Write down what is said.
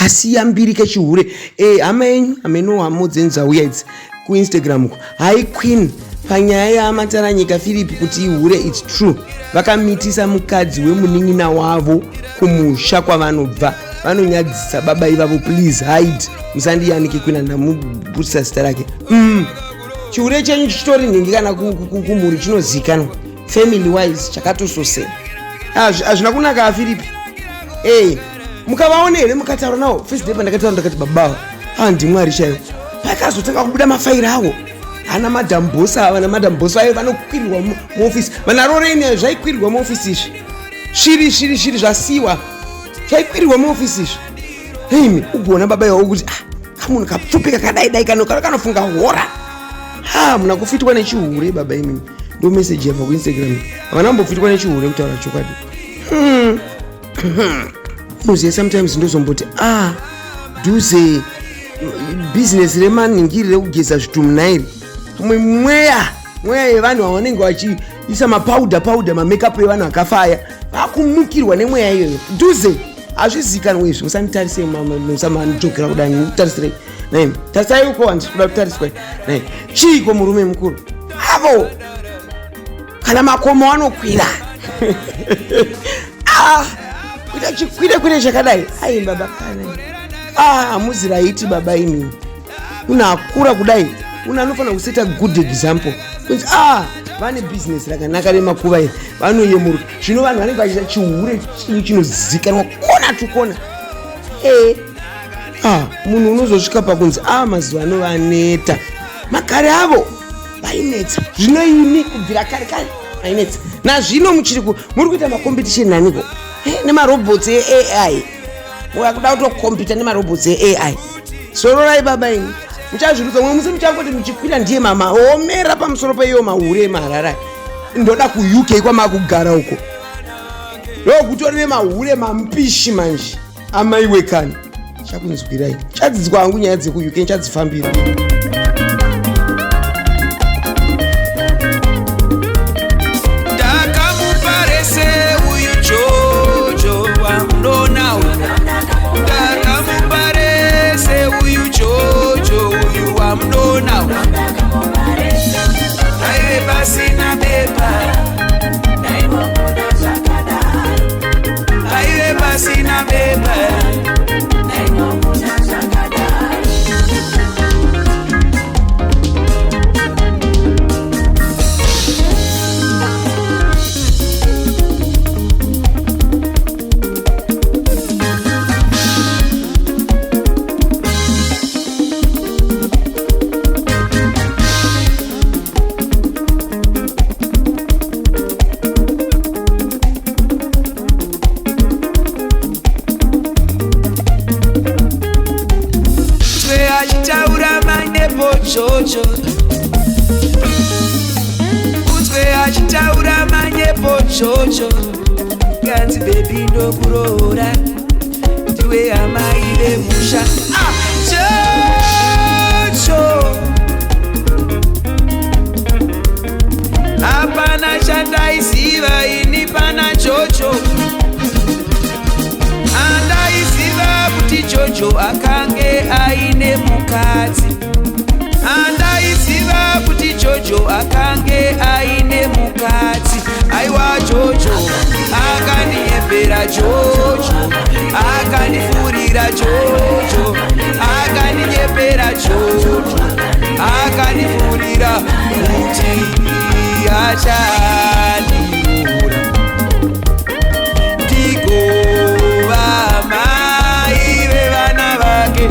asiyambiri kechihure hama ameno DZOUYA idzi ku Instagram hai queen panyaya yamataranyika FIRIPI kuti ihure it's true vakamitisa mukadzi wemunin'ina wavo kumusha kwavanobva vanonyadzisa baba ivavo please hide musandiyanike queen ndamubudisa zita rake chihure chenyu chitori nhingi kana kumhuri chinozikanwa family wise chakatososera hazvina kunaka FIRIPI mukavaona here mukataura nawo first day pandakataura ndakati baba ndimwari chaiwo pakazotanga kubuda mafairi awo ana madam boss ava namadam-boss ayo vanokwirirwa muofisi vanaroreni zvaikwirirwa muofisi izvi shiri zvasiwa zvaikwirirwa muofisi izvi heimi ugoona baba iwawo kuti kamunhu kapfupika kadaidai kanofunga hora muna kufitwa nechihure baba imi ndo meseji yabva kuinstagram havana mbofitwa nechihure kutaura chokwadi muziye sometimes ndozomboti dhuze business remanhingiri rekugeza zvitumunhairi mweya yevanhu vanenge vachiisa mapowder mamakeup evanhu vakafaya vakumukirwa nemweya iyoyo dhuze hazvizikanwa izvi musanditarise musamandijokera kudai mutarisirei tarisai uko handisi kuda kutariswa chiiko murume mukuru avo kana makomo anokwira kuita chikwire chakadai baba kana hamuzi raiti baba imi unakura kudai anofanira kuseta good example kunzi vane business rakanaka remakuva iri vanoyemuruka zvino vanhu vanenge vachiita chihure chinozikanwa kona tukona munhu unozosvika pakunzi mazuva ano vaneta makare avo vainetsa zvino imi kubvira kare vainetsa nazvino muri kuita macompetition naniko nemarobots eAI mukakuda kutokompita nemarobotsi eAI sororai baba imi muchazvirudza mwe musi muchangoti muchikwira ndiye mamaomera pamusoro peiyo mahure emaharara ndoda kuUK kwamakugara uko ndokutori nemahure mampishi manje amaiwekani chakunzwirai chadzidzwa hangu nyaya dzekuUK nchadzifambira Kutwe achitaura manyepo chocho kanzi baby ndokurora ndiwe amaire musha chocho hapana chandaiziva ini pana chocho andaiziva kuti chocho akange aine mukadzi andaiziva kuti chocho akange aine mukadzi aiwa chocho akandiyembera chocho akandifurira chocho akandiyembera chocho akandifurira kuti achandiura ndigova mai vevana vake